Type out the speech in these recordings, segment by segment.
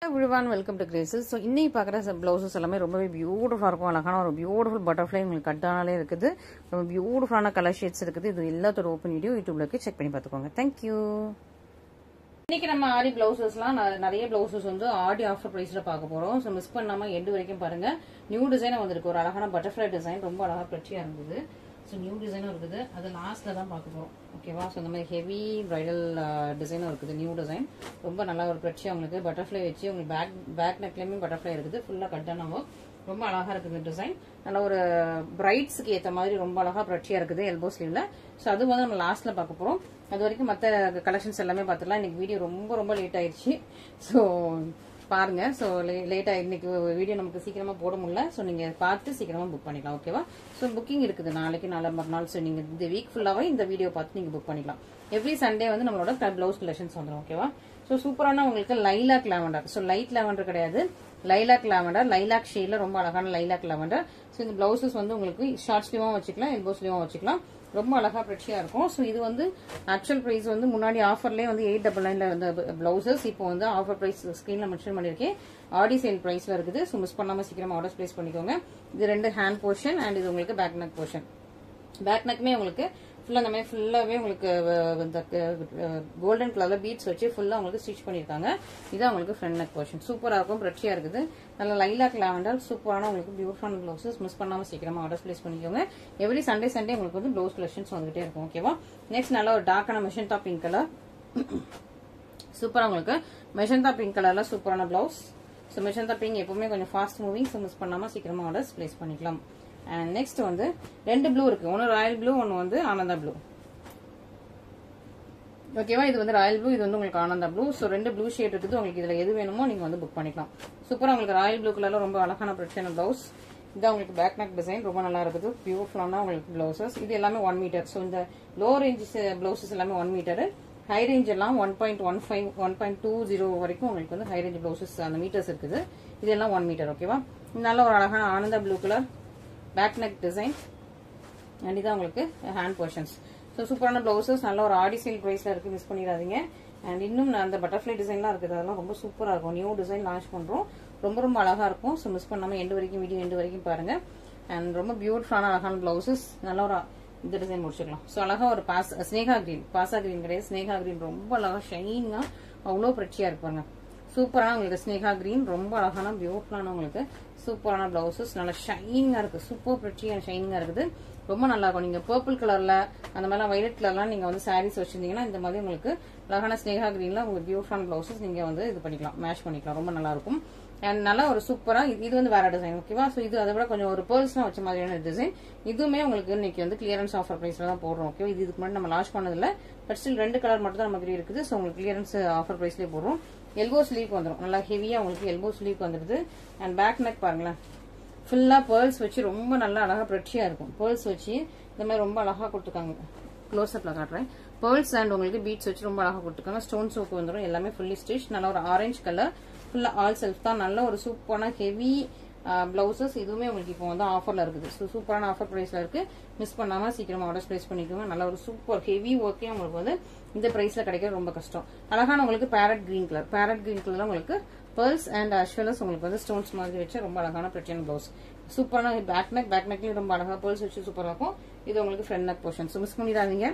everyone, welcome to Graces. So இன்னைக்கு பார்க்குற blouses எல்லாமே ரொம்பவே பியூட்டிஃபுல்லாக இருக்கும். அழகான ஒரு பியூட்டிஃபுல் பட்டர்ஃப்ளை உங்களுக்கு கட்டானாலே இருக்குது. ரொம்ப பியூட்டிஃபுல்லான கலர் ஷேட்ஸ் இருக்குது. இது எல்லாத்தோட ஓப்பன் வீடியோ யூடியூப்ல இருக்கு, செக் பண்ணி பார்த்துக்கோங்க. தேங்க்யூ. இன்னைக்கு நம்ம ஆடி பிளவுசஸ்லாம் நிறைய பிளவுசஸ் வந்து ஆடி ஆஃபர் பிரைஸ்ல பார்க்க போறோம். ஸோ மிஸ் பண்ணாம எண்டு வரைக்கும் பாருங்க. நியூ டிசைன் வந்திருக்கு, ஒரு அழகான பட்டர்ஃப்ளை டிசைன், ரொம்ப அழகா பிரச்சியா இருந்தது. ஸோ நியூ டிசைனும் இருக்குது, அது லாஸ்ட்ல தான் பார்க்க போறோம். ஓகேவா? ஸோ இந்த மாதிரி ஹெவி பிரைடல் டிசைனும் இருக்குது, நியூ டிசைன். ரொம்ப நல்லா ஒரு பிரச்சியா உங்களுக்கு பட்டர்ஃப்ளை வச்சு உங்களுக்கு பேக் நெக்லயுமே பட்டர்ஃப்ளை இருக்குது, ஃபுல்லா கட்டான ஒர்க். ரொம்ப அழகா இருக்குது டிசைன். நல்ல ஒரு பிரைட்ஸ்க்கு ஏற்ற மாதிரி ரொம்ப அழகா பிரச்சியா இருக்குது எல்போ ஸ்லீவ்ல. ஸோ அது வந்து நம்ம லாஸ்ட்ல பார்க்க போறோம். அது வரைக்கும் மற்ற கலெக்ஷன்ஸ் எல்லாமே பார்த்துக்கலாம். இன்னைக்கு வீடியோ ரொம்ப லேட் ஆயிடுச்சு. ஸோ பாருங்க. ஸோ லேட்டா இன்னைக்கு வீடியோ நமக்கு சீக்கிரமா போட முடியல. ஸோ நீங்க பார்த்து சீக்கிரமா புக் பண்ணிக்கலாம். ஓகேவா? ஸோ புக்கிங் இருக்குது நாளைக்கு நாளை மறுநாள். ஸோ நீங்க இந்த வீக் ஃபுல்லாவே இந்த வீடியோ பார்த்து நீங்க புக் பண்ணிக்கலாம். எவ்ரி சண்டே வந்து நம்மளோட பிளவுஸ் கலெக்ஷன்ஸ் வந்துடும். ஓகேவா? ஸோ சூப்பரான உங்களுக்கு lilac lavender. So light lavender கிடையாது, லைலாக் லாவெண்டர், லைலாக் ஷேட்ல ரொம்ப அழகான லைலாக் லாவெண்டர். ஸோ இந்த பிளவுசஸ் வந்து உங்களுக்கு ஷார்ட் ஸ்லீவும் வச்சுக்கலாம், எல்போ ஸ்லீவும் வச்சுக்கலாம். ரொம்ப அழகா பிரச்சியா இருக்கும். ஸோ இது வந்து ஆக்சுவல் பிரைஸ் வந்து முன்னாடி ஆஃபர்லேயே வந்து 899 இருந்த பிளவுசஸ் இப்போ வந்து ஆஃபர் பிரைஸ் ஸ்கிரீன்ல மென்ஷன் பண்ணிருக்கேன், ஆடி சேல் பிரைஸ்ல இருக்குது. ஸோ மிஸ் பண்ணாம சீக்கிரமா ஆர்டர் பிளேஸ் பண்ணிக்கோங்க. இது ரெண்டு ஹேண்ட் போர்ஷன் அண்ட் இது உங்களுக்கு பேக் நெக் போர்ஷன். பேக் நெக்குமே உங்களுக்கு ஃபுல்லா இந்த மாதிரி ஃபுல்லாவே உங்களுக்கு கோல்டன் கலர்ல பீட்ஸ் வச்சு ஃபுல்லா உங்களுக்கு ஸ்டிச் பண்ணிருக்காங்க. இதான் உங்களுக்கு ஃப்ரண்ட் நெக் போர்ஷன். சூப்பரா இருக்கும், பிரச்சியா இருக்குது. நல்ல லைலாக் லாவெண்டர், சூப்பரான உங்களுக்கு பியூட்டிஃபுல் பிளவுசஸ். மிஸ் பண்ணாம சீக்கிரமா ஆர்டர் பிளேஸ் பண்ணிக்கோங்க. எவ்ரி சண்டே உங்களுக்கு வந்து ப்ளவுஸ் கலெக்ஷன்ஸ் வந்துட்டே இருக்கும். ஓகேவா? நெக்ஸ்ட் நல்ல ஒரு டார்க்கான மெஜந்தா பிங்க் கலர். சூப்பரா உங்களுக்கு மெஜந்தா பிங்க் கலர்ல சூப்பரான பிளவுஸ். ஸோ மெஜந்தா பிங்க் எப்பவுமே கொஞ்சம் ஃபாஸ்ட் மூவிங். ஸோ மிஸ் பண்ணாம சீக்கிரமா ஆர்டர்ஸ் பிளேஸ் பண்ணிக்கலாம். அண்ட் நெக்ஸ்ட் வந்து ரெண்டு ப்ளூ இருக்கு, ஒன்னு ராயல் ப்ளூ, ஒன்னு வந்து ஆனந்தா ப்ளூ. ஓகேவா? இது வந்து ராயல் ப்ளூ, இது வந்து உங்களுக்கு ஆனந்தா ப்ளூ. ஸோ ரெண்டு ப்ளூ ஷேட் இருக்குது. உங்களுக்கு இதுல எது வேணுமோ நீங்க வந்து புக் பண்ணிக்கலாம். சூப்பரா உங்களுக்கு ராயல் ப்ளூ கலர்ல ரொம்ப அழகான பிரச்சனை பிளவுஸ். இதான் உங்களுக்கு பேக் நெக் டிசைன், ரொம்ப நல்லா இருக்குது. பியூட்டிஃபுல்லான உங்களுக்கு பிளவுசஸ். இது எல்லாமே 1 மீட்டர். ஸோ இந்த லோ ரேஞ்ச் பிளவுசஸ் எல்லாமே 1 மீட்டர். ஹை ரேஞ்ச் எல்லாம் 1.15 1.20 வரைக்கும் உங்களுக்கு வந்து ஹை ரேஞ்ச் பிளவுசஸ் அந்த மீட்டர்ஸ் இருக்குது. இதெல்லாம் 1 மீட்டர். ஓகேவா? நல்ல ஒரு அழகான ஆனந்தா blue colour back neck design and இதான் உங்களுக்கு ஹேண்ட் போர்ஷன்ஸ். ஸோ சூப்பரான பிளவுசஸ், நல்ல ஒரு ஆடி சேல் பிரைஸ்ல இருக்கு, மிஸ் பண்ணிடாதீங்க. அண்ட் இன்னும் அந்த பட்டர்ஃப்ளை டிசைன்லாம் இருக்குது, அதெல்லாம் ரொம்ப சூப்பரா இருக்கும். நியூ டிசைன் லான்ச் பண்றோம், ரொம்ப அழகா இருக்கும். ஸோ மிஸ் பண்ணாம எண்டு வரைக்கும் வீடியோ எண்டு வரைக்கும் பாருங்க. அண்ட் ரொம்ப பியூட்டிஃபுல்லான அழகான பிளவுசஸ். நல்ல ஒரு இந்த டிசைன் முடிச்சுக்கலாம். ஸோ அழகா ஒரு ஸ்னேகா கிரீன், பாசா கிரீன் கிடையாது, ஸ்னேகா கிரீன் ரொம்ப அழகா ஷைனிங்கா அவ்வளோ பிரச்சியா இருப்பாங்க. சூப்பரான உங்களுக்கு ஸ்னேகா கிரீன், ரொம்ப அழகான பியூட்டிஃபுல்லான உங்களுக்கு சூப்பரான பிளவுசஸ். நல்லா ஷைனிங்கா இருக்கு, சூப்பர் பிரச்சியா ஷைனிங்கா இருக்குது. ரொம்ப நல்லா இருக்கும். நீங்க பர்பிள் கலர்ல அந்த மாதிரி வயலட் கலர்லாம் நீங்க வந்து சாரீஸ் வச்சிருந்தீங்கன்னா இந்த மாதிரி உங்களுக்கு அழகான ஸ்னேகா கிரீன்ல உங்களுக்கு பியூட்டிஃபுல்லான பிளவுசஸ் நீங்க வந்து இது பண்ணிக்கலாம், மேட்ச் பண்ணிக்கலாம். ரொம்ப நல்லா இருக்கும். அண்ட் நல்லா ஒரு சூப்பரா இது வந்து வேற டிசைன். ஓகேவா? ஸோ இது அதை விட கொஞ்சம் ஒரு பேர்ல்ஸ்லாம் வச்ச மாதிரியான டிசைன். இதுவுமே உங்களுக்கு இன்னைக்கு வந்து கிளியரன்ஸ் ஆஃபர் பிரைஸ்ல தான் போடுறோம். ஓகே, இதுக்கு முன்னாடி நம்ம லான்ச் பண்ணதில்ல, பட் ஸ்டில் ரெண்டு கலர் மட்டும் தான் நமக்கு இருக்குது. ஸோ உங்களுக்கு கிளியரன்ஸ் ஆஃபர் பிரைஸ்லேயே போடுறோம். எல்போ ஸ்லீவ் வந்துடும், நல்லா ஹெவியா உங்களுக்கு எல்போ ஸ்லீவ் வந்துடுது. அண்ட் பேக் நெக் பாருங்களேன், ஃபுல்லா பேர்ல்ஸ் வச்சு ரொம்ப நல்லா அழகா பிரச்சியா இருக்கும். பேர்ல்ஸ் வச்சு இந்த மாதிரி ரொம்ப அழகா கொடுத்துருக்காங்க. க்ளோஸ் அப்ல காட்டுறேன். பேர்ல்ஸ் அண்ட் உங்களுக்கு பீட்ஸ் வச்சு ரொம்ப அழகா கொடுத்துருக்காங்க. ஸ்டோன்ஸ் ஒர்க் வந்துடும், எல்லாமே ஃபுல்லி ஸ்டிச். நல்ல ஒரு ஆரஞ்சு கலர், ஃபுல்லா ஆல் செல்ஃப் தான். நல்ல ஒரு சூப்பரான ஹெவி பிளவுசஸ். இதுவுமே உங்களுக்கு இப்போ வந்து ஆஃபர்ல இருக்குது. ஸோ சூப்பரான ஆஃபர் பிரைஸ்ல இருக்கு, மிஸ் பண்ணாம சீக்கிரமா ஆர்டர் பிளேஸ் பண்ணிக்கோங்க. நல்ல ஒரு சூப்பர் ஹெவி ஒர்க்கே உங்களுக்கு வந்து இந்த பிரைஸ்ல கிடைக்கிறது ரொம்ப கஷ்டம். அழகான உங்களுக்கு farad green colour, farad green கலர்ல உங்களுக்கு பேர்ல்ஸ் அண்ட் அஷ்வலஸ் உங்களுக்கு வந்து ஸ்டோன்ஸ் மாதிரி வச்சு ரொம்ப அழகான பிரச்சனை பிளவுஸ். சூப்பரான பேக் நெக்லயும் ரொம்ப அழகா பேர்ல்ஸ் வச்சு சூப்பரா இருக்கும். இது உங்களுக்கு front neck portion. So miss பண்ணிடாதீங்க.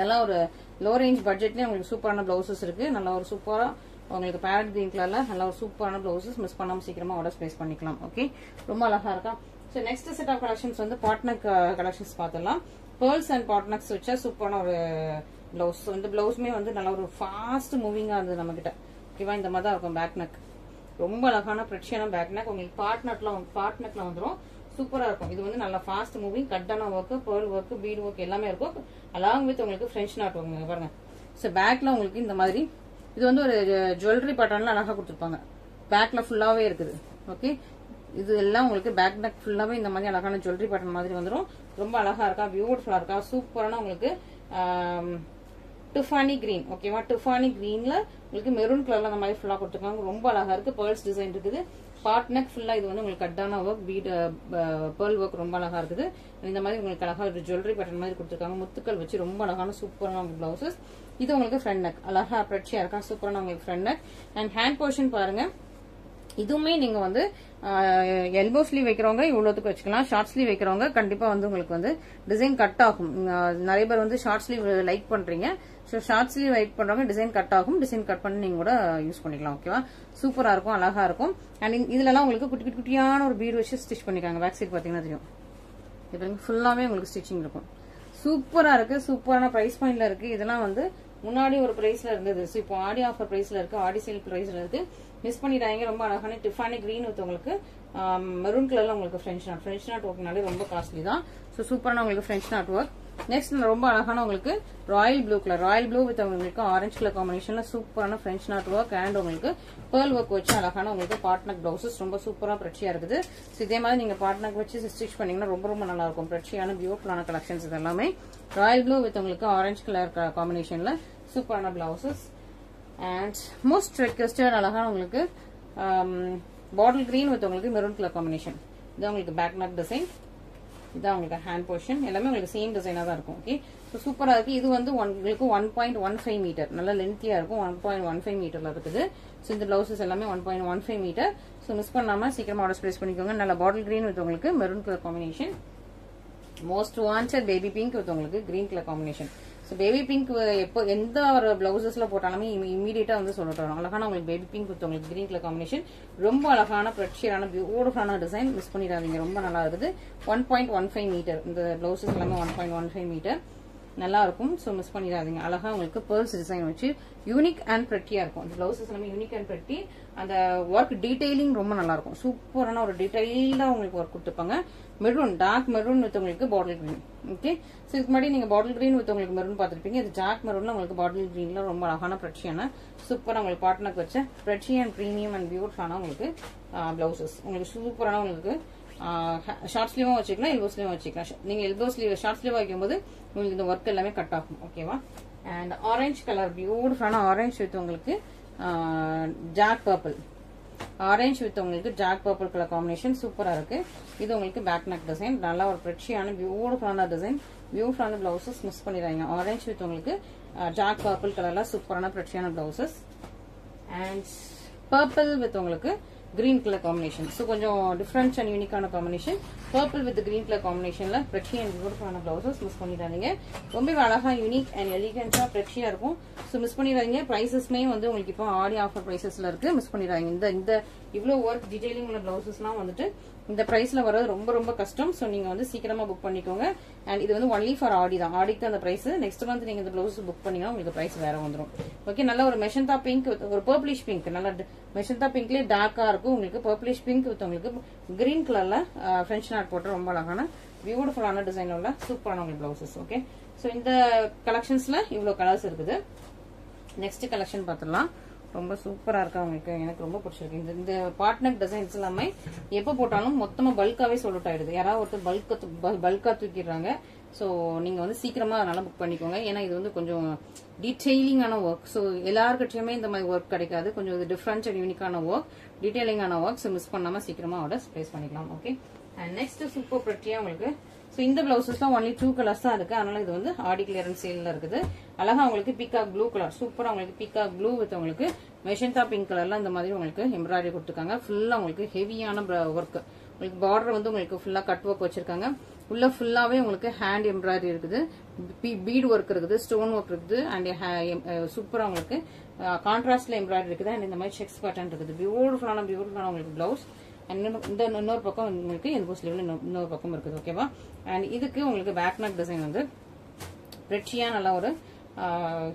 நல்லா ஒரு லோ ரேஞ்ச் பட்ஜெட்லயே உங்களுக்கு சூப்பரான பிளவுசஸ் இருக்கு. நல்லா ஒரு சூப்பரா உங்களுக்கு பேரட் கிரீன் கலர்ல நல்ல ஒரு சூப்பரான பிளவுசஸ். மிஸ் பண்ணாம சீக்கிரமா ஆர்டர் பிளேஸ் பண்ணிக்கலாம். ஓகே, ரொம்ப அழகா இருக்கா? So next set of collections வந்து பாட்னக் கலெக்ஷன்ஸ் பார்த்துலாம். பேர்ல்ஸ் அண்ட் பாட்னக்ஸ் வச்சா சூப்பரான ஒரு பிளவுஸ். இந்த பிளவுஸ்மே வந்து நல்ல ஒரு ஃபாஸ்ட் மூவிங்கா இருந்தது நம்ம கிட்ட. ஓகேவா? இந்த மாதிரி தான் இருக்கும் பேக் நெக். ரொம்ப அழகான பிரச்சியான பேக் நெக். உங்களுக்கு பார்ட்னக்ல வந்துடும், சூப்பரா இருக்கும். இது வந்து நல்ல ஃபாஸ்ட் மூவிங், கட்டான work, pearl work, beat work எல்லாமே இருக்கும். அலாங் வித் உங்களுக்கு பிரெஞ்ச் நாட் ஒர்க் பாருங்க. ஸோ பேக்ல உங்களுக்கு இந்த மாதிரி இது வந்து ஒரு ஜுவல்லரி பேட்டர்ன்ல அழகா கொடுத்துருப்பாங்க. பேக்ல ஃபுல்லாவே இருக்குது. ஓகே, இது எல்லாம் உங்களுக்கு பேக் நெக் ஃபுல்லாவே இந்த மாதிரி அழகான ஜுவல்லரி பேட்டர்ன் மாதிரி வந்துடும். ரொம்ப அழகா இருக்கா, பியூட்டிஃபுல்லா இருக்கா, சூப்பரான உங்களுக்கு டிஃபானி கிரீன். ஓகேவா, டிஃபானி கிரீன்ல உங்களுக்கு மெரூன் கலர்ல அந்த மாதிரி ஃபுல்லா கொடுத்துருக்காங்க. ரொம்ப அழகா இருக்கு. பேர்ல்ஸ் டிசைன் இருக்குது. பார்ட் நெக் ஃபுல்லா இது வந்து உங்களுக்கு கட்டான ஒர்க், பீட் பேர்ல் ஒர்க் ரொம்ப அழகா இருக்குது. இந்த மாதிரி உங்களுக்கு அழகா ஒரு ஜுவல்லரி பேட்டர்ன் மாதிரி கொடுத்துருக்காங்க. முத்துக்கள் வச்சு ரொம்ப அழகான சூப்பரான பிளவுசஸ். இது உங்களுக்கு ஃப்ரண்ட் நெக் அழகா பிரச்சியா இருக்கா, சூப்பரான உங்களுக்கு front neck. And hand portion பாருங்க. இதுவுமே நீங்க வந்து எல்போ ஸ்லீவ் வைக்கிறவங்க இவ்வளவுக்கு வச்சுக்கலாம். ஷார்ட் ஸ்லீவ் வைக்கிறவங்க கண்டிப்பா வந்து உங்களுக்கு வந்து டிசைன் கட் ஆகும். நிறைய பேர் வந்து ஷார்ட் ஸ்லீவ் லைக் பண்றீங்க. ஸோ ஷார்ட் ஸ்லீவ் லைக் பண்றவங்க டிசைன் கட் ஆகும். டிசைன் கட் பண்ணி நீங்க கூட யூஸ் பண்ணிக்கலாம். ஓகேவா, சூப்பரா இருக்கும், அழகா இருக்கும். அண்ட் இதுல எல்லாம் உங்களுக்கு குட்டி குட்டியான ஒரு பீட் வச்சு ஸ்டிச் பண்ணிருக்காங்க. பேக் சைட் பாத்தீங்கன்னா தெரியும். இது ஃபுல்லாவே உங்களுக்கு ஸ்டிச்சிங் இருக்கும். சூப்பரா இருக்கு. சூப்பரான பிரைஸ் பாயிண்ட்ல இருக்கு. இதெல்லாம் வந்து முன்னாடி ஒரு பிரைஸ்ல இருந்தது. ஸோ இப்போ ஆடி ஆஃபர் பிரைஸ்ல இருக்கு, ஆடி சேல் பிரைஸ்ல இருக்கு. மிஸ் பண்ணிடாங்க. ரொம்ப அழகான டிஃபானி கிரீன் வித் உங்களுக்கு மெரூன் கலர்ல உங்களுக்கு ஃப்ரெஞ்ச் நாட் ஒர்க்னாலே ரொம்ப காஸ்ட்லி தான். ஸோ சூப்பரான உங்களுக்கு ஃப்ரெஞ்ச் நாட் ஒர்க். நெக்ஸ்ட் ரொம்ப அழகான உங்களுக்கு Royal blue colour, Royal blue with உங்களுக்கு ஆரஞ்சு கலர் காம்பினேஷன்ல சூப்பரான ஃப்ரெஞ்ச் நாட் ஒர்க் அண்ட் உங்களுக்கு பேர்ல் ஒர்க் வச்சு அழகான உங்களுக்கு பார்ட்னக் பிளவுசஸ் ரொம்ப சூப்பரா பிரச்சியா இருக்குது. ஸோ இதே மாதிரி நீங்க பார்ட்னக் வச்சு ஸ்டிச் பண்ணீங்கன்னா ரொம்ப ரொம்ப நல்லா இருக்கும். பிரச்சியான பியூட்டிஃபுல்லான கலெக்ஷன்ஸ் இது எல்லாமே. ராயல் ப்ளூ வித் உங்களுக்கு ஆரஞ்சு கலர் காம்பினேஷன்ல சூப்பரான பிளவுசஸ். அண்ட் மோஸ்ட் ரெக்வெஸ்டட் அழகான உங்களுக்கு பாட்டில் கிரீன் வித் உங்களுக்கு மெரூன் கலர் காம்பினேஷன். இது உங்களுக்கு பேக் நெக் டிசைன். இதான் உங்களுக்கு ஹேண்ட் போர்ஷன். எல்லாமே உங்களுக்கு சேம் டிசைனா தான் இருக்கும். ஓகே, ஸோ சூப்பரா இருக்கு. இது வந்து உங்களுக்கு 1.15 மீட்டர், நல்லா லென்த்தியா இருக்கும். 1.15 மீட்டர்ல இருக்குது. ஸோ இந்த பிளவுசஸ் எல்லாமே 1.15 மீட்டர். ஸோ மிஸ் பண்ணாம சீக்கிரமா ஆர்டர் பிளேஸ் பண்ணிக்கோங்க. நல்ல பாட்டில் கிரீன் வித் உங்களுக்கு maroon colour combination. Most wanted baby pink with உங்களுக்கு green colour combination. So baby pink எப்போ எந்த ஒரு பிளவுசஸ்ல போட்டாலுமே இமீடியட்டா வந்து சொல்லிட்டு வரும். அழகான உங்களுக்கு பேபி பிங்க் வித் உங்களுக்கு கிரீன் கலர் காம்பினேஷன். ரொம்ப அழகான பிரச்சியரான பியூட்டிஃபுல்லான டிசைன். மிஸ் பண்ணிடாதீங்க, ரொம்ப நல்லா இருக்குது. 1.15 மீட்டர் இந்த பிளவுசஸ் எல்லாமே 1.15 மீட்டர் நல்லா இருக்கும். ஸோ மிஸ் பண்ணிடாதீங்க. அழகா உங்களுக்கு பேர்ல்ஸ் டிசைன் வச்சு யூனிக் அண்ட் பிரெட்டியா இருக்கும். இந்த பிளவுசஸ் எல்லாமே யூனிக் அண்ட் பிரெட்டி. அந்த ஒர்க் டீடைலிங் ரொம்ப நல்லா இருக்கும். சூப்பரான ஒரு டீடைல்டா உங்களுக்கு ஒர்க் கொடுத்துருப்பாங்க. மெரூன், டார்க் மெரூன் வித் உங்களுக்கு பாட்டில் கிரீன். ஓகே, ஸோ இதுக்கு முன்னாடி நீங்க பாட்டில் கிரீன் வித் உங்களுக்கு மெரூன் பார்த்துருப்பீங்க. இது டார்க் மெரூன்ல உங்களுக்கு பாட்டில் கிரீன்ல ரொம்ப அழகான பிரச்சியான சூப்பரா உங்களுக்கு பார்ட்னருக்கு வச்ச பிரச்சி அண்ட் பிரீமியம் அண்ட் பியூட்டிஃபுல்லான உங்களுக்கு பிளவுசஸ். உங்களுக்கு சூப்பரான உங்களுக்கு ஷார்ட் ஸ்லீவும் வச்சுக்கலாம், எல்போ ஸ்லீவும் வச்சுக்கலாம். நீங்க எல்போ ஸ்லீவ் ஷார்ட் ஸ்லீவ் வைக்கும்போது உங்களுக்கு இந்த ஒர்க் எல்லாமே கட் ஆகும். ஓகேவா, அண்ட் ஆரஞ்சு கலர் பியூட்டிஃபுல்லான ஆரஞ்சு வித் உங்களுக்கு ஜாக் பர்பிள். ஆரஞ்சு வித் உங்களுக்கு ஜாக் பர்பிள் கலர் காம்பினேஷன் சூப்பரா இருக்கு. இது உங்களுக்கு பேக் நெக் டிசைன். நல்லா ஒரு பிரச்சியான பியூட்டிஃபுல்லான டிசைன், பியூட்டிஃபுல்லான பிளவுசஸ். மிஸ் பண்ணிடுறாங்க. ஆரஞ்சு வித் உங்களுக்கு ஜாக் பர்பிள் கலர்ல சூப்பரான பிரச்சியான பிளவுசஸ். அண்ட் பர்பிள் வித் உங்களுக்கு கிரீன் கலர் காம்பினேஷன். ஸோ கொஞ்சம் டிஃப்ரெண்ட் அண்ட் யூனிக்கான combination. Purple with green colour காம்பினேஷன்ல பிரச்சி அண்ட் பியூட்டிஃபுல்லான பிளவுசஸ். மிஸ் பண்ணிடாதீங்க. ரொம்ப அழகா யூனிக் அண்ட் எலிகன்ஸா பிரச்சியா இருக்கும். ஸோ மிஸ் பண்ணிடாதீங்க. பிரைசஸ்மே வந்து உங்களுக்கு இப்போ ஆடி ஆஃபர் பிரைசஸ்ல இருக்கு. மிஸ் பண்ணிடாதீங்க. இந்த இவ்வளவு ஒர்க் டீடைலிங் உள்ள பிளவுசஸ்லாம் வந்துட்டு இந்த பிரைஸ்ல வர்றது ரொம்ப ரொம்ப கஷ்டம். ஸோ நீங்க வந்து சீக்கிரமா புக் பண்ணிக்கோங்க. அண்ட் இது வந்து ஒன்லி ஃபார் ஆடி தான். ஆடிக்கு அந்த பிரைஸ். நெக்ஸ்ட் மந்த் நீங்க இந்த பிளவுஸ் புக் பண்ணீங்கன்னா உங்களுக்கு பிரைஸ் வேற வந்துடும். ஓகே, நல்ல ஒரு மெஷந்தா பிங்க், ஒரு பர்பிளிஷ் பிங்க், நல்ல மெஷந்தா பிங்க்லயே டார்க்கா இருக்கும் உங்களுக்கு. பர்பிளிஷ் பிங்க் வித் உங்களுக்கு கிரீன் கலர்ல ஃப்ரெஞ்ச் நாட் போட்டு ரொம்ப அழகான பியூட்டிஃபுல்லான டிசைன் உள்ள சூப்பரான உங்களுக்கு பிளவுசஸ். ஓகே, ஸோ இந்த கலெக்ஷன்ஸ்ல இவ்வளவு கலர்ஸ் இருக்குது. நெக்ஸ்ட் கலெக்ஷன் பார்த்துடலாம். ரொம்ப சூப்பரா இருக்கா உங்களுக்கு. எனக்கு ரொம்ப பிடிச்சிருக்கு. இந்த பார்ட்னக் டிசைன்ஸ் எல்லாமே எப்ப போட்டாலும் மொத்தமா பல்காவே சொல்லிட்டு ஆயிடுது. யாராவது ஒருத்தர் பல்கா தூக்கிடுறாங்க. ஸோ நீங்க வந்து சீக்கிரமா அதனால புக் பண்ணிக்கோங்க. ஏன்னா இது வந்து கொஞ்சம் டீடைலிங்கான ஒர்க். ஸோ எல்லாருக்கிட்டையுமே இந்த மாதிரி ஒர்க் கிடைக்காது. கொஞ்சம் இது டிஃப்ரெண்ட் அண்ட் யூனிக்கான ஒர்க், டீடைலிங்கான ஒர்க். ஸோ மிஸ் பண்ணாம சீக்கிரமா ஆர்டர் பிளேஸ் பண்ணிக்கலாம். ஓகே, அண்ட் நெக்ஸ்ட் சூப்பர் பிரிட்டியா உங்களுக்கு. ஸோ இந்த பிளவுசஸ்லாம் ஒன்லி 2 கலர்ஸ் தான் இருக்கு. அதனால இது வந்து ஆடி கிளியரன்ஸ் சேல்ல இருக்குது. அழகா உங்களுக்கு பீகாக் ப்ளூ கலர், சூப்பரா உங்களுக்கு பீகாக் ப்ளூ வித் உங்களுக்கு மெஷந்தா பிங்க் கலர்ல இந்த மாதிரி உங்களுக்கு எம்ப்ராய்டரி கொடுத்துருக்காங்க. ஃபுல்லா உங்களுக்கு ஹெவியான ஒர்க். உங்களுக்கு பார்டர் வந்து உங்களுக்கு ஃபுல்லா கட் ஒர்க் வச்சிருக்காங்க. உள்ள ஃபுல்லாவே உங்களுக்கு ஹேண்ட் எம்ப்ராய்டரி இருக்குது, பீட் ஒர்க் இருக்குது, ஸ்டோன் ஒர்க் இருக்குது. அண்ட் சூப்பரா உங்களுக்கு கான்ட்ராஸ்ட்ல எம்ப்ராய்டரி இருக்குது. அண்ட் இந்த மாதிரி செக்ஸ் பேட்டர்ன் இருக்குது. பியூட்டிஃபுல்லான உங்களுக்கு பிளவுஸ். இந்த இன்னொரு பக்கம் உங்களுக்கு எல்போ ஸ்லீவ்ல இன்னொரு பக்கம் இருக்குது. ஓகேவா, அண்ட் இதுக்கு உங்களுக்கு பேக் நெக் டிசைன் வந்து ரெச்சியா நல்லா ஒரு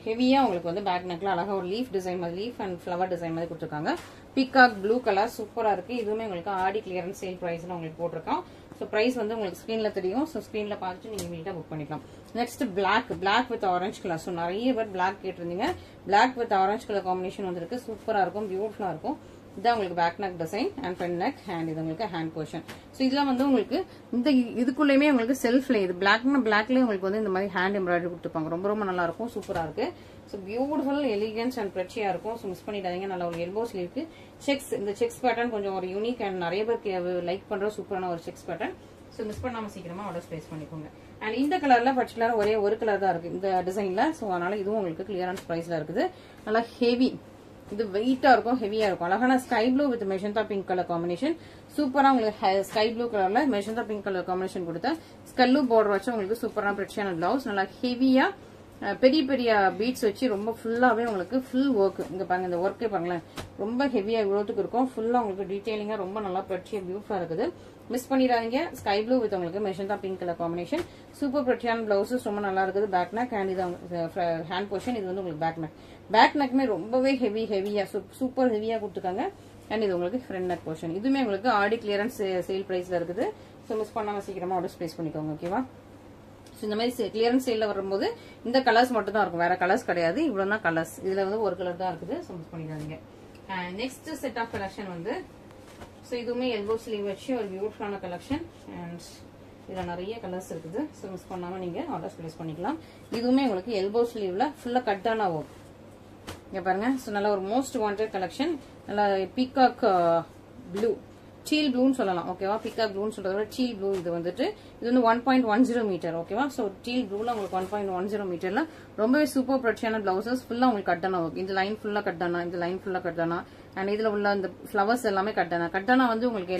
ஹெவியா உங்களுக்கு வந்து பேக் நெக்ல அழகா ஒரு லீஃப் டிசைன் மாதிரி, லீஃப் அண்ட் ஃபிளவர் டிசைன் மாதிரி கொடுத்துருக்காங்க. பீகாக் ப்ளூ கலர் சூப்பரா இருக்கு. இதுவுமே உங்களுக்கு ஆடி கிளியரன்ஸ் சேல் பிரைஸ்ல உங்களுக்கு போட்டிருக்கோம். ஸோ பிரைஸ் வந்து உங்களுக்கு ஸ்கிரீன்ல தெரியும். ஸோ ஸ்கிரீன்ல பார்த்துட்டு நீங்க இமீடியட்டா புக் பண்ணிக்கலாம். Next black with orange colour. So நிறைய பேர் பிளாக் கேட்டிருந்தீங்க. Black with orange colour combination வந்திருக்கு. சூப்பரா இருக்கும், பியூட்டிஃபுல்லா இருக்கும். இதான் உங்களுக்கு back neck design and front neck hand. இது உங்களுக்கு ஹேண்ட் போர்ஷன். ஸோ இதெல்லாம் வந்து உங்களுக்கு இந்த இதுக்குள்ளேயுமே உங்களுக்கு செல்ஃப்ல இது பிளாக்லயே உங்களுக்கு வந்து இந்த மாதிரி ஹேண்ட் எம்ப்ராய்டரி கொடுத்துருப்பாங்க. ரொம்ப ரொம்ப நல்லா இருக்கும், சூப்பரா இருக்கு. ஸோ பியூட்டிஃபுல் எலிகன்ஸ் அண்ட் பிரச்சியா இருக்கும். ஸோ மிஸ் பண்ணிடாதீங்க. நல்ல ஒரு எல்போ ஸ்லீவ்க்கு செக்ஸ், இந்த செக்ஸ் பேட்டர்ன் கொஞ்சம் ஒரு யூனிக் அண்ட் நிறைய பேருக்கு லைக் பண்ற சூப்பரான ஒரு செக்ஸ் பேட்டர்ன். ஸோ மிஸ் பண்ணாம சீக்கிரமா ஆர்டர் பிளேஸ் பண்ணிக்கோங்க. அண்ட் இந்த கலர்ல பர்டிகுலரா ஒரே ஒரு கலர் தான் இருக்கு இந்த டிசைன்ல. ஸோ அதனால இதுவும் உங்களுக்கு கிளியரன்ஸ் பிரைஸ்ல இருக்குது. நல்லா ஹெவி, இது வெயிட்டா இருக்கும், ஹெவியா இருக்கும். அழகான sky blue with magenta pink colour combination. சூப்பரா உங்களுக்கு ஸ்கை ப்ளூ கலர்ல மெஜந்தா பிங்க் கலர் காம்பினேஷன் கொடுத்த ஸ்கல்லு பார்டர் வச்சு உங்களுக்கு சூப்பரான பிரச்சியான பிளவுஸ். நல்லா ஹெவியா பெரிய பெரிய பீட்ஸ் வச்சு ரொம்ப ஃபுல்லாவே உங்களுக்கு ஃபுல் ஒர்க். இங்க பாருங்க, இந்த ஒர்க்கே பாருங்களேன், ரொம்ப ஹெவியா இவ்வளவுக்கு இருக்கும். ஃபுல்லா உங்களுக்கு டீடைலிங்கா ரொம்ப நல்லா பிரச்சியா பியூட்டிஃபுல்லா இருக்குது. மிஸ் பண்ணிடாதீங்க. ஸ்கை ப்ளூ வித் உங்களுக்கு magenta pink colour combination. Super பிரச்சியான பிளவுசஸ் ரொம்ப நல்லா இருக்குது. பேக் நெக் அண்ட் இது ஹேண்ட் போர்ஷன். இது வந்து உங்களுக்கு பேக் நெக். பேக் நெக்மே ரொம்பவே ஹெவியா சூப்பர் ஹெவியா கொடுத்துருக்காங்க. அண்ட் இது உங்களுக்கு ஃப்ரண்ட் நெக் போர்ஷன். இதுவுமே உங்களுக்கு ஆடி கிளியரன்ஸ் சேல் பிரைஸ்ல இருக்குது. ஸோ மிஸ் பண்ணாம சீக்கிரமா ஆர்டர் பிளேஸ் பண்ணிக்கோங்க. ஓகேவா? ஸோ இந்த மாதிரி கிளியரன்ஸ் சேல்ல வரும்போது இந்த கலர்ஸ் மட்டும் தான் இருக்கும், வேற கலர்ஸ் கிடையாது. இவ்வளவு தான் கலர்ஸ். இதுல வந்து ஒரு கலர் தான் இருக்குது. ஸோ மிஸ் பண்ணிடாதீங்க. நெக்ஸ்ட் செட் ஆஃப் கலெக்ஷன் வந்து ஸோ இதுவுமே எல்போ ஸ்லீவ் வச்சு ஒரு பியூட்டிஃபுல்லான கலெக்ஷன். அண்ட் இதுல நிறைய கலர்ஸ் இருக்குது. ஸோ மிஸ் பண்ணாம நீங்க ஆர்டர் பிளேஸ் பண்ணிக்கலாம். இதுவுமே உங்களுக்கு எல்போ ஸ்லீவ்ல ஃபுல்லா கட்டான ஒர்க். இங்க பாருங்க. ஸோ நல்ல ஒரு மோஸ்ட் வாண்டட் கலெக்ஷன். நல்லா பீகாக் ப்ளூ, சீல் ப்ளூன்னு சொல்லலாம். ஓகேவா? பீகாக் ப்ளூன்னு சொல்றத விட சீல் ப்ளூ. இது வந்துட்டு இது வந்து 1.10 மீட்டர். ஓகேவா? ஸோ சீல் ப்ளூல உங்களுக்கு 1.10 மீட்டர்ல ரொம்பவே சூப்பர் பிரச்சியான பிளவுசஸ் ஃபுல்லா உங்களுக்கு கட்டான ஒர்க். இந்த லைன் ஃபுல்லா கட்டானா, இந்த லைன் ஃபுல்லா கட்டானா, அண்ட் இதுல உள்ள இந்த ஃபிளவர்ஸ் எல்லாமே கட்டானா. கட்டானா வந்து உங்களுக்கு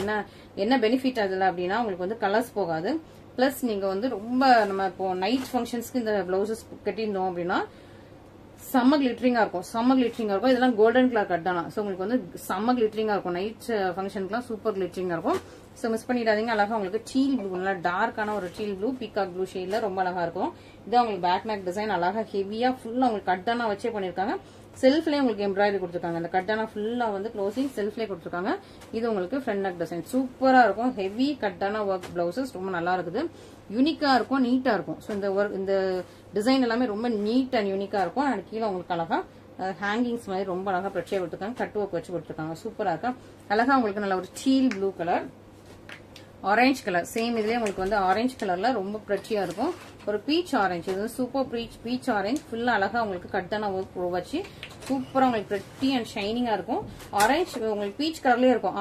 என்ன பெனிஃபிட் அதுல அப்படின்னா உங்களுக்கு வந்து கலர்ஸ் போகாது. பிளஸ் நீங்க வந்து ரொம்ப நம்ம இப்போ நைட் ஃபங்க்ஷன்ஸ்க்கு இந்த பிளவுசஸ் கட்டியிருந்தோம் அப்படின்னா செம்ம கிளிட்டரிங்கா இருக்கும். இதெல்லாம் கோல்டன் கலர் கட்டானா. ஸோ உங்களுக்கு வந்து செம்ம கிளிட்டரிங்கா இருக்கும். நைட் ஃபங்க்ஷனுக்குலாம் சூப்பர் கிளிட்டரிங்கா இருக்கும். ஸோ மிஸ் பண்ணிடாதீங்க. அழகா உங்களுக்கு சீல் ப்ளூ, நல்லா டார்க்கான ஒரு சீல் ப்ளூ பீகாக் ப்ளூ ஷேட்ல ரொம்ப அழகா இருக்கும். இதான் உங்களுக்கு பேக் நெக் டிசைன். அழகா ஹெவியா ஃபுல்லா உங்களுக்கு கட்டானா வச்சே பண்ணிருக்காங்க. செல்ஃப்லயே உங்களுக்கு எம்ப்ராய்டரி கொடுத்துருக்காங்க. இந்த கட்டானா ஃபுல்லா வந்து க்ளோசிங் செல்ஃப்லயே கொடுத்துருக்காங்க. இது உங்களுக்கு ஃப்ரண்ட் நெக் டிசைன் சூப்பரா இருக்கும். ஹெவி கட்டானா ஒர்க் பிளவுசஸ் ரொம்ப நல்லா இருக்குது. யூனிக்கா இருக்கும், நீட்டா இருக்கும். ஸோ இந்த டிசைன் எல்லாமே ரொம்ப நீட் அண்ட் யூனிக்கா இருக்கும். அண்ட் கீழே உங்களுக்கு அழகா ஹேங்கிங்ஸ் மாதிரி ரொம்ப அழகா பிரச்சனை கொடுத்துருக்காங்க. கட் ஒர்க் வச்சு கொடுத்துருக்காங்க. சூப்பரா இருக்கா. அழகா உங்களுக்கு நல்ல ஒரு seal blue colour, orange colour, same இதுலயே உங்களுக்கு வந்து ஆரஞ்சு கலர்ல ரொம்ப பிரச்சியா இருக்கும். ஒரு பீச் ஆரஞ்சு, இது சூப்பர் பீச் ஆரஞ்சு ஃபுல்லா அழகா உங்களுக்கு கட்டான ஒர்க் வச்சு சூப்பரா உங்களுக்கு பிரெட்டி அண்ட் ஷைனிங்கா இருக்கும். ஆரஞ்சு உங்களுக்கு பீச் கலர்லயே இருக்கும்.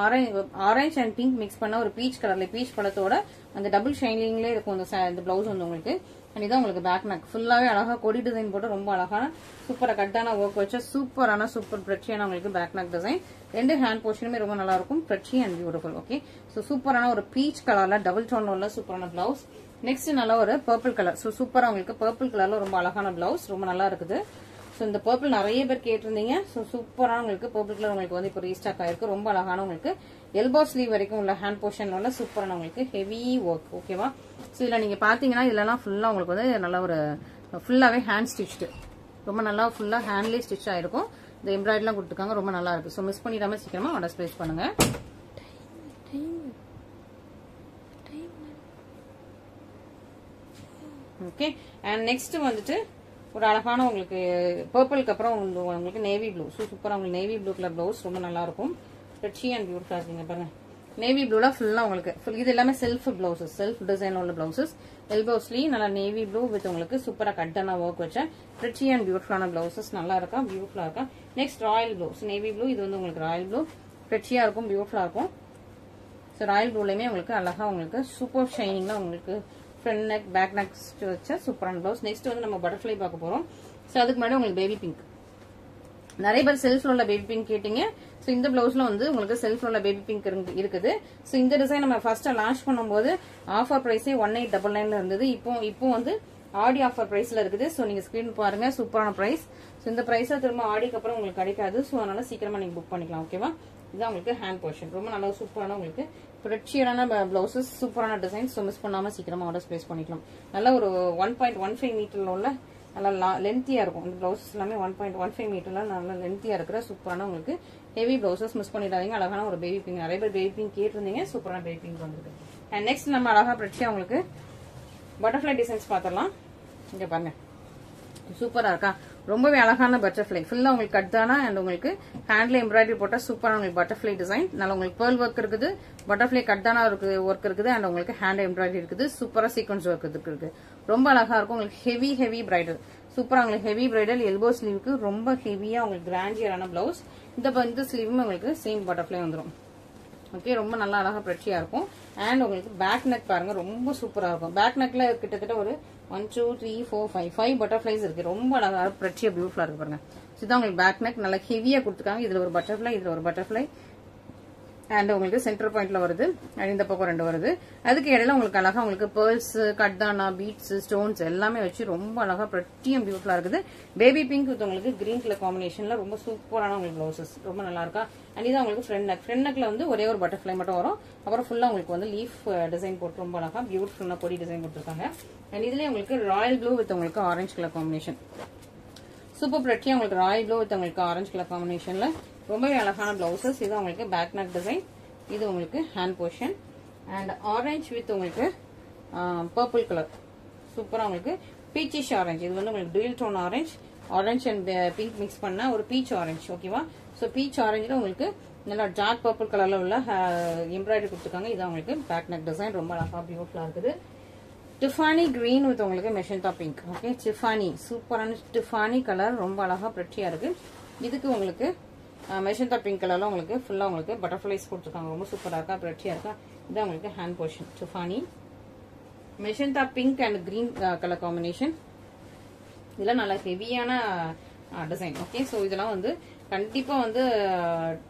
ஆரஞ்சு அண்ட் பிங்க் மிக்ஸ் பண்ண ஒரு பீச் கலர்ல, பீச் பழத்தோட அந்த டபுள் ஷைனிங்லேயே இருக்கும் இந்த பிளவுஸ் வந்து உங்களுக்கு. அண்ட் இதான் உங்களுக்கு பேக் நெக் ஃபுல்லாவே அழகா கொடி டிசைன் போட்டு ரொம்ப அழகான சூப்பரா கட்டான ஒர்க் வச்ச சூப்பர் பிரச்சியான உங்களுக்கு பேக் நெக் டிசைன். ரெண்டு ஹேண்ட் போர்ஷனுமே ரொம்ப நல்லா இருக்கும். பிரச்சி அண்ட் பியூட்டிஃபுல். ஓகே, ஸோ சூப்பரான ஒரு பீச் கலர்ல டபுள் டோன் உள்ள சூப்பரான பிளவுஸ். நெக்ஸ்ட் நல்ல ஒரு பர்பிள் கலர். ஸோ சூப்பரா உங்களுக்கு பர்பிள் கலர்ல ரொம்ப அழகான பிளவுஸ், ரொம்ப நல்லா இருக்குது. ஸோ இந்த பர்பிள் நிறைய பேர் கேட்டிருந்தீங்க. ஸோ சூப்பரான உங்களுக்கு பர்பிள் கலர் உங்களுக்கு வந்து இப்போ ரீஸ்டாக் ஆயிருக்கு. ரொம்ப அழகான உங்களுக்கு எல்போ ஸ்லீவ் வரைக்கும் உள்ள ஹேண்ட் போர்ஷன்ல உள்ள சூப்பரான உங்களுக்கு ஹெவி ஒர்க். ஓகேவா? ஸோ இதுல நீங்க பாத்தீங்கன்னா இதெல்லாம் ஃபுல்லா உங்களுக்கு வந்து நல்ல ஒரு ஃபுல்லாவே ஹேண்ட் ஸ்டிச்டு, ரொம்ப நல்லா ஃபுல்லா ஹேண்ட்லேயே ஸ்டிச் ஆயிருக்கும். இந்த எம்ப்ராய்டரிலாம் கொடுத்துருக்காங்க. ரொம்ப நல்லா இருக்கு. ஸோ மிஸ் பண்ணிடாம சீக்கிரமா ஆர்டர் பிளேஸ் பண்ணுங்க. ஓகே, அண்ட் நெக்ஸ்ட் வந்துட்டு ஒரு அழகான உங்களுக்கு பர்பிளுக்கு அப்புறம் உங்களுக்கு நேவி ப்ளூ. சூப்பரா உங்களுக்கு நேவி ப்ளூ கலர் பிளவுஸ் ரொம்ப நல்லா இருக்கும். ரிச்சி அண்ட் பியூட்டிஃபுல்லா இருக்குங்க பாருங்க. நேவி ப்ளூல ஃபுல்லா உங்களுக்கு இது எல்லாமே செல்ஃப் பிளவுசஸ், செல்ஃப் டிசைன் உள்ள பிளவுசஸ். எல்போ ஸ்லீவ் நல்லா நேவி ப்ளூ வித் உங்களுக்கு சூப்பரா கட்டான ஒர்க் வச்ச ரிச்சி அண்ட் பியூட்டிஃபுல்லான பிளவுசஸ். நல்லா இருக்கா, பியூட்டிஃபுல்லா இருக்கா. Next Royal blue. Navy blue, இது வந்து உங்களுக்கு ராயல் ப்ளூ. ரிச்சியா இருக்கும், பியூட்டிஃபுல்லா இருக்கும். ஸோ ராயல் ப்ளூலையுமே உங்களுக்கு அழகா உங்களுக்கு சூப்பர் ஷைனிங்ல உங்களுக்கு ஃப்ரண்ட் நெக் பேக் நெக் வச்ச சூப்பரான பிளவுஸ். நெக்ஸ்ட் வந்து நம்ம பட்டர்ஃபிளை பார்க்க போறோம். ஸோ அதுக்கு முன்னாடி உங்களுக்கு பேபி பிங்க். நிறைய பேர் செல்ஃப்ல உள்ள பேபி பிங்க் கேட்டீங்க. ஸோ இந்த பிளவுஸ்ல வந்து உங்களுக்கு செல்ஃப்ல உள்ள பேபி பிங்க் இருக்குது. ஸோ இந்த டிசைன் நம்ம ஃபர்ஸ்ட் லான்ச் பண்ணும்போது ஆஃபர் பிரைஸே 1899 இருந்தது. இப்போ வந்து ஆடி ஆஃபர் பிரைஸ்ல இருக்குது. ஸோ நீங்க ஸ்கிரீன் பாருங்க, சூப்பரான பிரைஸ். ஸோ இந்த பிரைஸா திரும்ப ஆடிக்கு அப்புறம் உங்களுக்கு கிடைக்காது. ஸோ அதனால சீக்கிரமா நீங்க புக் பண்ணிக்கலாம். ஓகேவா? இதுதான் உங்களுக்கு ஹேண்ட் போர்ஷன். ரொம்ப நல்லா சூப்பரான உங்களுக்கு ரிச்சியரான பிளவுசஸ், சூப்பரான டிசைன். ஸோ மிஸ் பண்ணாம சீக்கிரமா ஆர்டர் பிளேஸ் பண்ணிக்கலாம். நல்ல ஒரு 1.15 மீட்டர்ல உள்ள நல்லா லென்த்தியா இருக்கும். இந்த பிளவுசஸ் எல்லாமே 1.15 மீட்டர்ல நல்லா லென்த்தியா இருக்கிற சூப்பரான உங்களுக்கு ஹெவி பிளவுசஸ். மிஸ் பண்ணிடாதீங்க. அழகான ஒரு பேபி பிங்க். நிறைய பேர் பேபி பிங்க் கேட்டிருந்தீங்க. சூப்பரான பேபி பிங்க் வந்துருக்கு. அண்ட் நெக்ஸ்ட் நம்ம அழகா பிரிச்சு உங்களுக்கு பட்டர்ஃபிளை டிசைன்ஸ் பாத்திரலாம். இங்க பாருங்க, சூப்பரா இருக்கா? ரொம்பவே அழகான பட்டர்ஃப்ளை. ஃபுல்லா உங்களுக்கு கட் தானா அண்ட் உங்களுக்கு ஹேண்ட்ல எம்ப்ராய்டரி போட்டா சூப்பரா உங்களுக்கு பட்டர்ஃப்ளை டிசைன். நல்ல உங்களுக்கு பேர்ல் ஒர்க் இருக்குது, பட்டர்ஃப்ளை கட் தானா ஒர்க் இருக்குது அண்ட் உங்களுக்கு ஹேண்ட் எம்ப்ராய்டரி இருக்குது. சூப்பரா சீக்வன்ஸ் ஒர்க் இருக்கு. ரொம்ப அழகா இருக்கும். உங்களுக்கு ஹெவி பிரைடல். சூப்பரா உங்களுக்கு ஹெவி பிரைடல் எல்போ ஸ்லீவுக்கு ரொம்ப ஹெவியா உங்களுக்கு கிராண்டியரான பிளவுஸ். இந்த ஸ்லீவும் உங்களுக்கு சேம் பட்டர்ஃப்ளை வந்துடும். ஓகே, ரொம்ப நல்லா அழகா பிரச்சியா இருக்கும். அண்ட் உங்களுக்கு பேக் நெக் பாருங்க, ரொம்ப சூப்பரா இருக்கும். பேக் நெக்ல கிட்டத்தட்ட ஒரு 1 2 3 4 5 பட்டர்ஃப்ளைஸ் இருக்கு. ரொம்ப அழகா பிரச்சியா பியூட்டிஃபுல்லா இருக்கு பாருங்க. இதுதான் உங்களுக்கு பேக் நெக். நல்லா ஹெவியா கொடுத்துருக்காங்க. இதுல ஒரு பட்டர்ஃப்ளை, இதுல ஒரு பட்டர்ஃப்ளை அண்ட் உங்களுக்கு சென்டர் பாயிண்ட்ல வருது. அண்ட் இந்த பக்கம் 2 வருது. அதுக்கு இடையில உங்களுக்கு அழகா உங்களுக்கு பேர்ல்ஸ், கட்தானா, பீட்ஸ், ஸ்டோன்ஸ் எல்லாமே வச்சு ரொம்ப அழகா பிரட்டியும் பியூட்டிஃபுல்லா இருக்குது. பேபி பிங்க் வித் உங்களுக்கு கிரீன் கலர் காம்பினேஷன்ல ரொம்ப சூப்பரான உங்களுக்கு பிளவுசஸ். ரொம்ப நல்லா இருக்கா? அண்ட் இதான் உங்களுக்கு ஃப்ரண்ட் நெக். ஃப்ரண்ட் நெக்ல வந்து ஒரே ஒரு பட்டர்ஃப்ளை மட்டும் வரும். அப்புறம் ஃபுல்லா உங்களுக்கு வந்து லீஃப் டிசைன் போட்டு ரொம்ப அழகா பியூட்டிஃபுல்லா பொடி டிசைன் கொடுத்துருக்காங்க. அண்ட் இதுலயே உங்களுக்கு ராயல் ப்ளூ வித் உங்களுக்கு ஆரஞ்சு கலர் காம்பினேஷன். சூப்பர் பிரட்டியா உங்களுக்கு ராயல் ப்ளூ வித் உங்களுக்கு ஆரஞ்சு கலர் காம்பினேஷன்ல ரொம்பவே அழகான பிளவுசஸ். இது உங்களுக்கு பேக் நெக் டிசைன். இது உங்களுக்கு hand portion and orange with உங்களுக்கு பர்பிள் கலர். சூப்பரா உங்களுக்கு பீச்சிஷ் ஆரஞ்சு. இது வந்து உங்களுக்கு dual tone orange and pink mix பண்ண ஒரு பீச் ஆரஞ்சு. ஓகேவா? ஸோ பீச் ஆரஞ்சுல உங்களுக்கு நல்லா டார்க் பர்பிள் கலர்ல உள்ள எம்ப்ராய்டரி கொடுத்துருக்காங்க. இது உங்களுக்கு பேக் நெக் டிசைன். ரொம்ப அழகா பியூட்டிஃபுல்லா இருக்குது. டிஃபானி கிரீன் வித் உங்களுக்கு மெஷந்தா பிங்க். ஓகே, டிஃபானி சூப்பரான டிஃபானி கலர். ரொம்ப அழகா பிரச்சியா இருக்கு. இதுக்கு உங்களுக்கு மெஷந்தா பிங்க் கலர்ல உங்களுக்கு ஃபுல்லா உங்களுக்கு பட்டர்ஃப்ளைஸ் கொடுத்துருக்காங்க. ரொம்ப சூப்பரா இருக்கா? பிரச்சியா இருக்கா? இதான் உங்களுக்கு hand portion. Tiffany மெஷந்தா pink and green colour combination. இதெல்லாம் நல்ல ஹெவியான டிசைன். ஓகே, ஸோ இதெல்லாம் வந்து கண்டிப்பா வந்து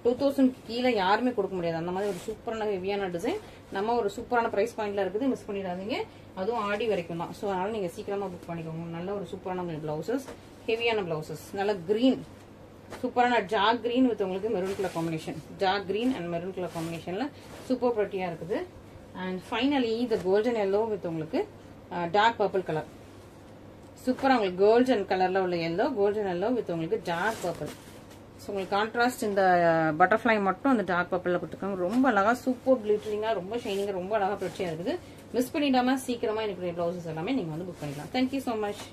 2000 கீழே யாருமே கொடுக்க முடியாது. அந்த மாதிரி ஒரு சூப்பரான ஹெவியான டிசைன். நம்ம ஒரு சூப்பரான பிரைஸ் பாயிண்ட்ல இருக்குது. மிஸ் பண்ணிடாதீங்க. அதுவும் ஆடி வரைக்கும் தான். ஸோ அதனால நீங்க சீக்கிரமா புக் பண்ணிக்கோங்க. நல்ல ஒரு சூப்பரான பிளவுசஸ், ஹெவியான பிளவுசஸ். நல்ல கிரீன், சூப்பரான டார்க் கிரீன் வித் உங்களுக்கு maroon colour combination. Dark green and maroon colour காம்பினேஷன்ல சூப்பர் பிரட்டியா இருக்குது. அண்ட் ஃபைனலி இந்த கோல்டன் எல்லோ வித் உங்களுக்கு டார்க் பர்பிள் கலர். சூப்பரா உங்களுக்கு கோல்டன் கலர்ல உள்ள எல்லோ, கோல்டன் எல்லோ வித் உங்களுக்கு டார்க் பர்பிள். ஸோ உங்களுக்கு கான்ட்ராஸ்ட் இந்த பட்டர்ஃப்ளை மட்டும் அந்த டார்க் பர்பிள்ல கொடுத்துருக்காங்க. ரொம்ப அழகா சூப்பர் கிளிட்டரிங்கா, ரொம்ப ஷைனிங்கா, ரொம்ப அழகா பிரச்சியா இருக்குது. மிஸ் பண்ணிடாம சீக்கிரமா எனக்கு பிளவுசஸ் எல்லாமே நீங்க வந்து புக் பண்ணிக்கலாம். Thank you so much.